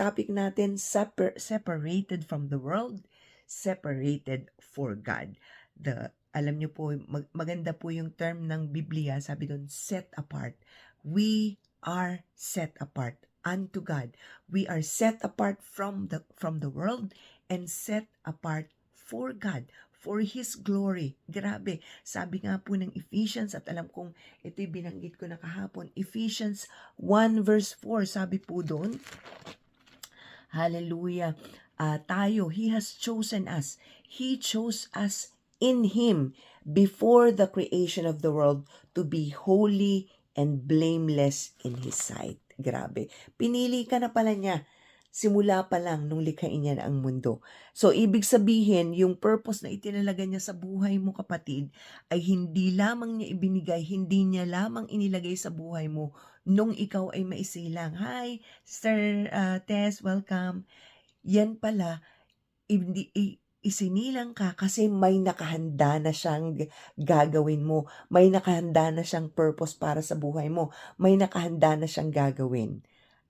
topic natin, separated from the world, separated for God. Alam niyo po, maganda po yung term ng Biblia, sabi doon, set apart. We are set apart unto God. We are set apart from the world and set apart for God, for His glory. Grabe, sabi nga po ng Ephesians, at alam kong ito'y binanggit ko na kahapon, Ephesians 1 verse 4, sabi po doon, hallelujah, He has chosen us. He chose us in Him before the creation of the world to be holy and blameless in His sight. Grabe. Pinili ka na pala niya. Simula pa lang nung likhain niya na ang mundo. So, ibig sabihin, yung purpose na itinalaga niya sa buhay mo, kapatid, ay hindi lamang niya ibinigay, hindi niya lamang inilagay sa buhay mo nung ikaw ay maisilang. Hi, Sir Tess, welcome. Yan pala, isinilang ka kasi may nakahanda na siyang gagawin mo. May nakahanda na siyang purpose para sa buhay mo. May nakahanda na siyang gagawin.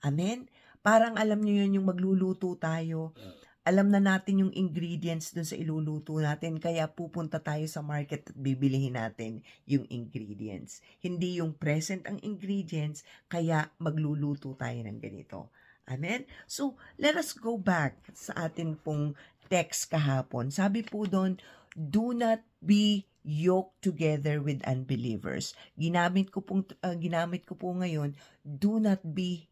Amen? Parang alam niyo yun, yung magluluto tayo. Alam na natin yung ingredients dun sa iluluto natin, kaya pupunta tayo sa market at bibilihin natin yung ingredients. Hindi yung present ang ingredients, kaya magluluto tayo ng ganito. Amen? So, let us go back sa atin pong text kahapon. Sabi po doon, do not be yoked together with unbelievers. Ginamit ko po ngayon, do not be